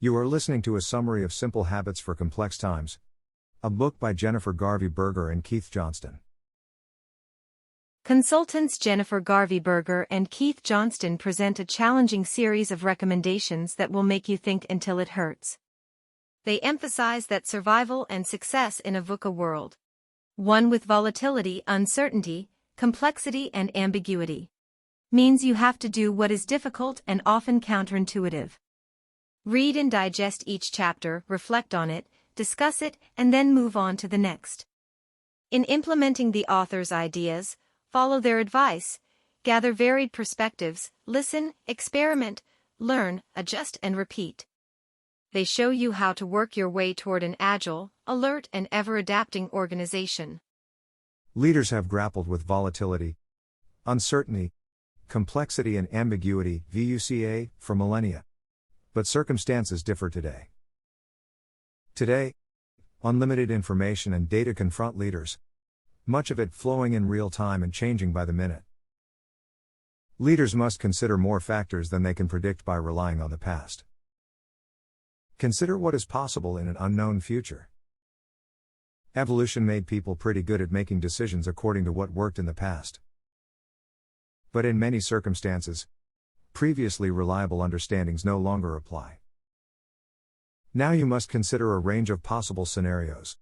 You are listening to a summary of Simple Habits for Complex Times, a book by Garvey Berger and Keth Johnston. Consultants Garvey Berger and Keth Johnston present a challenging series of recommendations that will make you think until it hurts. They emphasize that survival and success in a VUCA world, one with volatility, uncertainty, complexity, and ambiguity, means you have to do what is difficult and often counterintuitive. Read and digest each chapter, reflect on it, discuss it, and then move on to the next. In implementing the author's ideas, follow their advice, gather varied perspectives, listen, experiment, learn, adjust, and repeat. They show you how to work your way toward an agile, alert, and ever-adapting organization. Leaders have grappled with volatility, uncertainty, complexity, and ambiguity (VUCA) for millennia. But circumstances differ today. Today, unlimited information and data confront leaders, much of it flowing in real time and changing by the minute. Leaders must consider more factors than they can predict by relying on the past. Consider what is possible in an unknown future. Evolution made people pretty good at making decisions according to what worked in the past. But in many circumstances, previously reliable understandings no longer apply. Now you must consider a range of possible scenarios.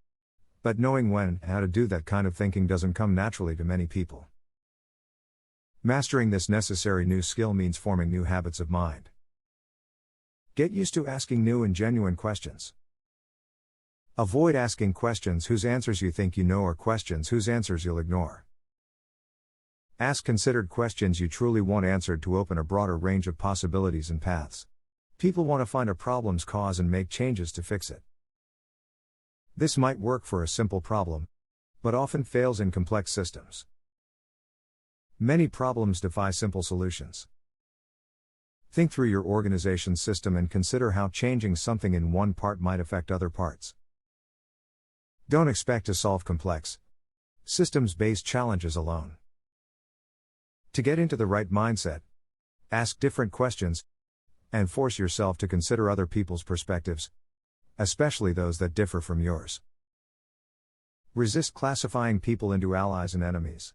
But knowing when and how to do that kind of thinking doesn't come naturally to many people. Mastering this necessary new skill means forming new habits of mind. Get used to asking new and genuine questions. Avoid asking questions whose answers you think you know or questions whose answers you'll ignore. Ask considered questions you truly want answered to open a broader range of possibilities and paths. People want to find a problem's cause and make changes to fix it. This might work for a simple problem, but often fails in complex systems. Many problems defy simple solutions. Think through your organization's system and consider how changing something in one part might affect other parts. Don't expect to solve complex, systems-based challenges alone. To get into the right mindset, ask different questions, and force yourself to consider other people's perspectives, especially those that differ from yours. Resist classifying people into allies and enemies.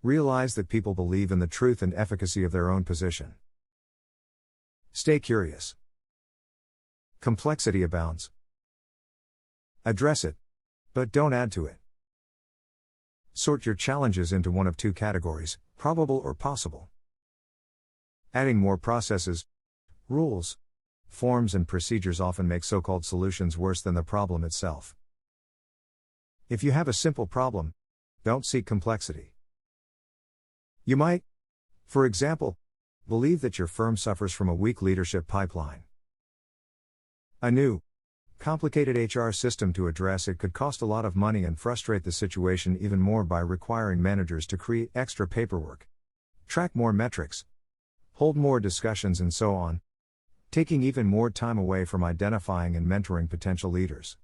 Realize that people believe in the truth and efficacy of their own position. Stay curious. Complexity abounds. Address it, but don't add to it. Sort your challenges into one of two categories, probable or possible. Adding more processes, rules, forms, and procedures often make so-called solutions worse than the problem itself. If you have a simple problem, don't seek complexity. You might, for example, believe that your firm suffers from a weak leadership pipeline. A new, complicated HR system to address it could cost a lot of money and frustrate the situation even more by requiring managers to create extra paperwork, track more metrics, hold more discussions, and so on, taking even more time away from identifying and mentoring potential leaders.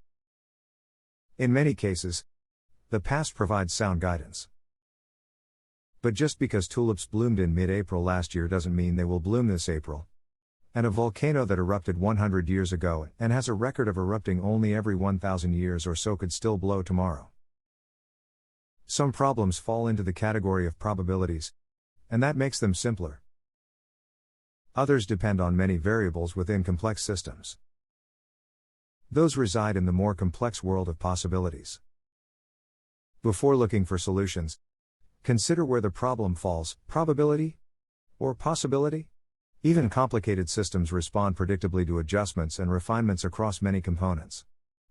In many cases, the past provides sound guidance. But just because tulips bloomed in mid-April last year doesn't mean they will bloom this April. And a volcano that erupted 100 years ago and has a record of erupting only every 1,000 years or so could still blow tomorrow. Some problems fall into the category of probabilities, and that makes them simpler. Others depend on many variables within complex systems. Those reside in the more complex world of possibilities. Before looking for solutions, consider where the problem falls, probability or possibility. Even complicated systems respond predictably to adjustments and refinements across many components.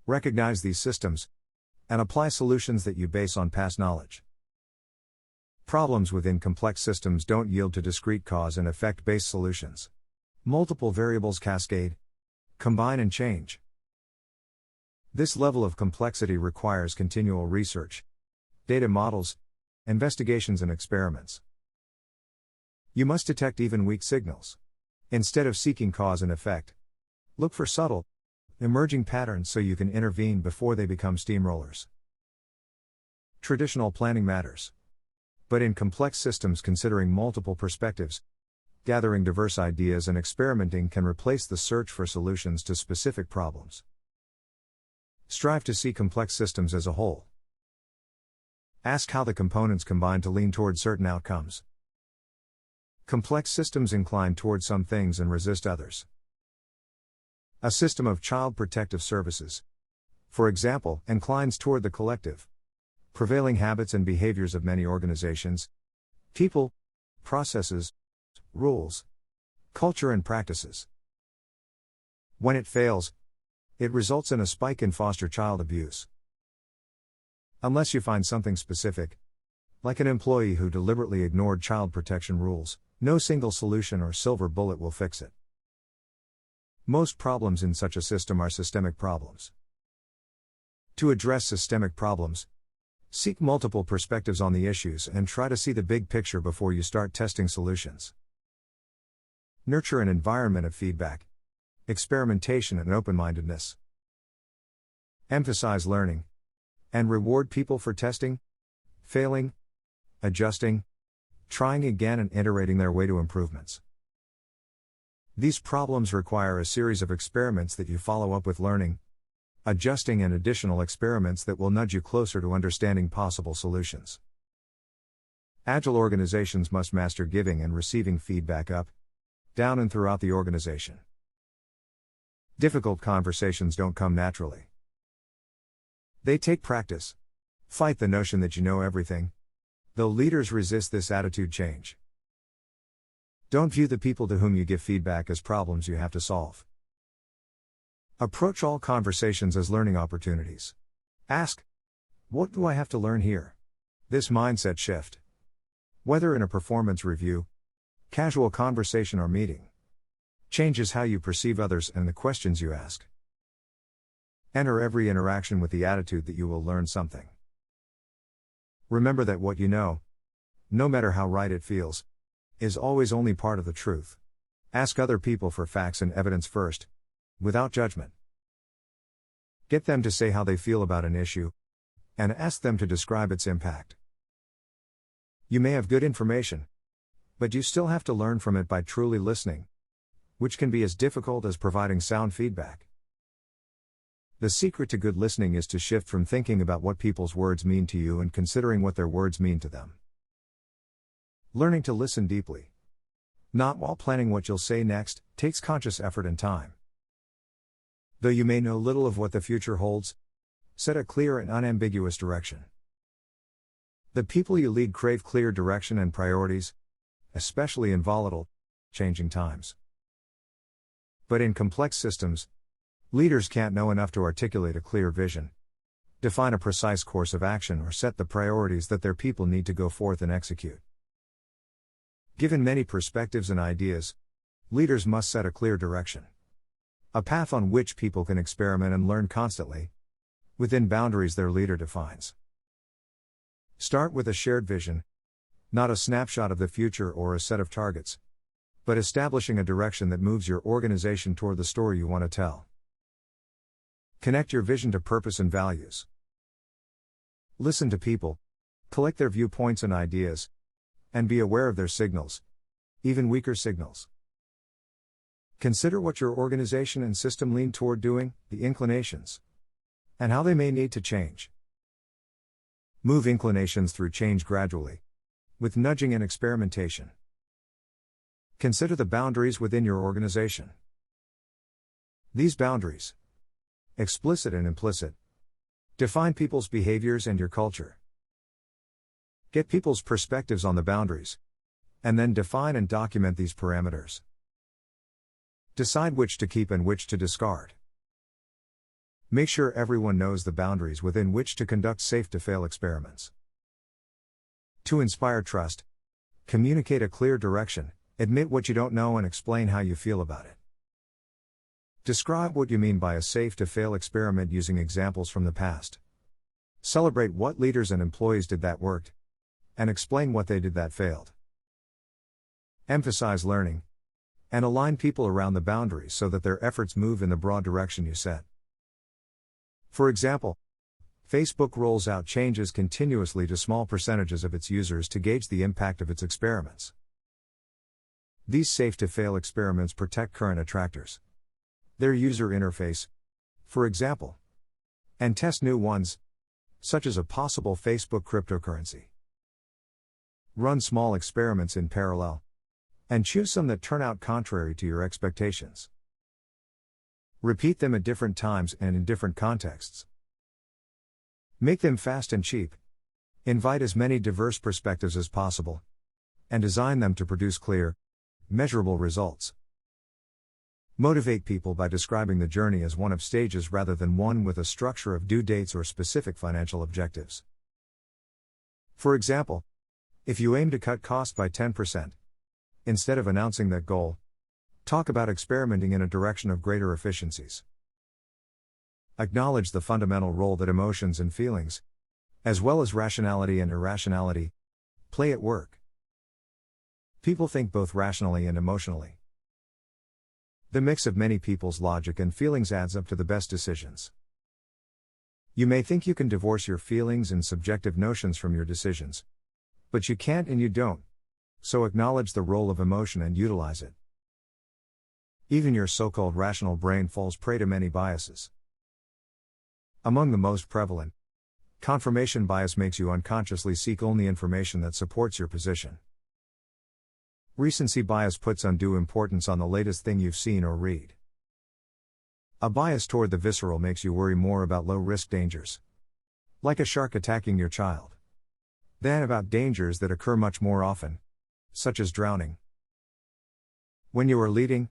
Recognize these systems, and apply solutions that you base on past knowledge. Problems within complex systems don't yield to discrete cause and effect-based solutions. Multiple variables cascade, combine, and change. This level of complexity requires continual research, data models, investigations, and experiments. You must detect even weak signals. Instead of seeking cause and effect, look for subtle, emerging patterns so you can intervene before they become steamrollers. Traditional planning matters. But in complex systems, considering multiple perspectives, Gathering diverse ideas and experimenting can replace the search for solutions to specific problems. Strive to see complex systems as a whole. Ask how the components combine to lean toward certain outcomes. Complex systems incline toward some things and resist others. A system of child protective services, for example, inclines toward the collective, prevailing habits and behaviors of many organizations, people, processes, rules, culture and practices. When it fails, it results in a spike in foster child abuse. Unless you find something specific, like an employee who deliberately ignored child protection rules, no single solution or silver bullet will fix it. Most problems in such a system are systemic problems. To address systemic problems, seek multiple perspectives on the issues and try to see the big picture before you start testing solutions. Nurture an environment of feedback, experimentation and open-mindedness. Emphasize learning, and reward people for testing, failing, adjusting, trying again and iterating their way to improvements. These problems require a series of experiments that you follow up with learning, adjusting and additional experiments that will nudge you closer to understanding possible solutions. Agile organizations must master giving and receiving feedback up, down and throughout the organization. Difficult conversations don't come naturally. They take practice. Fight the notion that you know everything, though leaders resist this attitude change. Don't view the people to whom you give feedback as problems you have to solve. Approach all conversations as learning opportunities. Ask, what do I have to learn here? This mindset shift, whether in a performance review, casual conversation or meeting, changes how you perceive others and the questions you ask. Enter every interaction with the attitude that you will learn something. Remember that what you know, no matter how right it feels, is always only part of the truth. Ask other people for facts and evidence first, without judgment. Get them to say how they feel about an issue, and ask them to describe its impact. You may have good information, but you still have to learn from it by truly listening, which can be as difficult as providing sound feedback. The secret to good listening is to shift from thinking about what people's words mean to you and considering what their words mean to them. Learning to listen deeply, not while planning what you'll say next, takes conscious effort and time. Though you may know little of what the future holds, set a clear and unambiguous direction. The people you lead crave clear direction and priorities, especially in volatile, changing times. But in complex systems, leaders can't know enough to articulate a clear vision, define a precise course of action or set the priorities that their people need to go forth and execute. Given many perspectives and ideas, leaders must set a clear direction. A path on which people can experiment and learn constantly, within boundaries their leader defines. Start with a shared vision, not a snapshot of the future or a set of targets, but establishing a direction that moves your organization toward the story you want to tell. Connect your vision to purpose and values. Listen to people, collect their viewpoints and ideas, and be aware of their signals, even weaker signals. Consider what your organization and system lean toward doing, the inclinations, and how they may need to change. Move inclinations through change gradually, with nudging and experimentation. Consider the boundaries within your organization. These boundaries, explicit and implicit, define people's behaviors and your culture. Get people's perspectives on the boundaries, and then define and document these parameters. Decide which to keep and which to discard. Make sure everyone knows the boundaries within which to conduct safe-to-fail experiments. To inspire trust, communicate a clear direction, admit what you don't know and explain how you feel about it. Describe what you mean by a safe-to-fail experiment using examples from the past. Celebrate what leaders and employees did that worked, and explain what they did that failed. Emphasize learning, and align people around the boundaries so that their efforts move in the broad direction you set. For example, Facebook rolls out changes continuously to small percentages of its users to gauge the impact of its experiments. These safe-to-fail experiments protect current attractors, their user interface, for example, and test new ones, such as a possible Facebook cryptocurrency. Run small experiments in parallel, and choose some that turn out contrary to your expectations. Repeat them at different times and in different contexts. Make them fast and cheap. Invite as many diverse perspectives as possible, and design them to produce clear, measurable results. Motivate people by describing the journey as one of stages rather than one with a structure of due dates or specific financial objectives. For example, if you aim to cut costs by 10%, instead of announcing that goal, talk about experimenting in a direction of greater efficiencies. Acknowledge the fundamental role that emotions and feelings, as well as rationality and irrationality, play at work. People think both rationally and emotionally. The mix of many people's logic and feelings adds up to the best decisions. You may think you can divorce your feelings and subjective notions from your decisions, but you can't and you don't, so acknowledge the role of emotion and utilize it. Even your so-called rational brain falls prey to many biases. Among the most prevalent, confirmation bias makes you unconsciously seek only information that supports your position. Recency bias puts undue importance on the latest thing you've seen or read. A bias toward the visceral makes you worry more about low-risk dangers, like a shark attacking your child, than about dangers that occur much more often, such as drowning. When you are leading,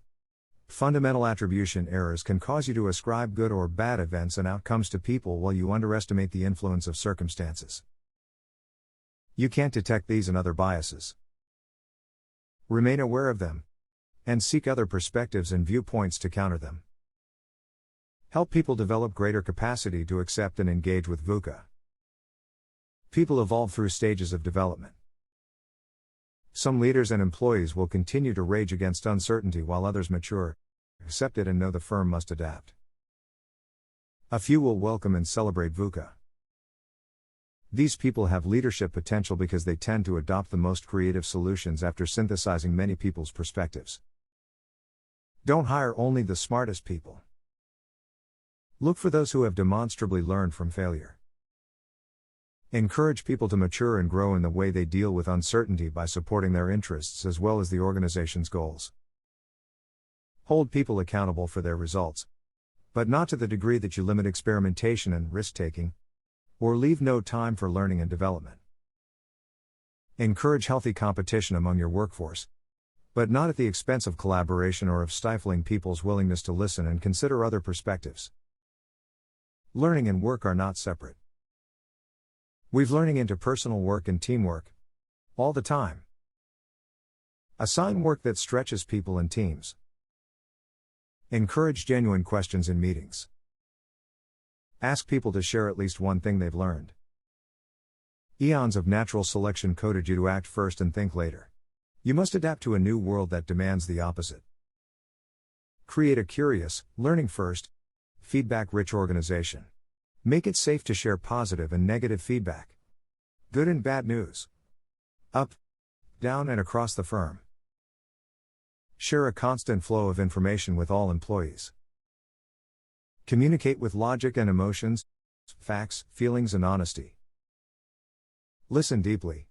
fundamental attribution errors can cause you to ascribe good or bad events and outcomes to people while you underestimate the influence of circumstances. You can't detect these and other biases. Remain aware of them, and seek other perspectives and viewpoints to counter them. Help people develop greater capacity to accept and engage with VUCA. People evolve through stages of development. Some leaders and employees will continue to rage against uncertainty while others mature, accept it and know the firm must adapt. A few will welcome and celebrate VUCA. These people have leadership potential because they tend to adopt the most creative solutions after synthesizing many people's perspectives. Don't hire only the smartest people. Look for those who have demonstrably learned from failure. Encourage people to mature and grow in the way they deal with uncertainty by supporting their interests as well as the organization's goals. Hold people accountable for their results, but not to the degree that you limit experimentation and risk-taking, or leave no time for learning and development. Encourage healthy competition among your workforce, but not at the expense of collaboration or of stifling people's willingness to listen and consider other perspectives. Learning and work are not separate. Weave learning into personal work and teamwork, all the time. Assign work that stretches people and teams. Encourage genuine questions in meetings. Ask people to share at least one thing they've learned. Eons of natural selection coded you to act first and think later. You must adapt to a new world that demands the opposite. Create a curious, learning first, feedback-rich organization. Make it safe to share positive and negative feedback. Good and bad news. Up, down and across the firm. Share a constant flow of information with all employees. Communicate with logic and emotions, facts, feelings and honesty. Listen deeply.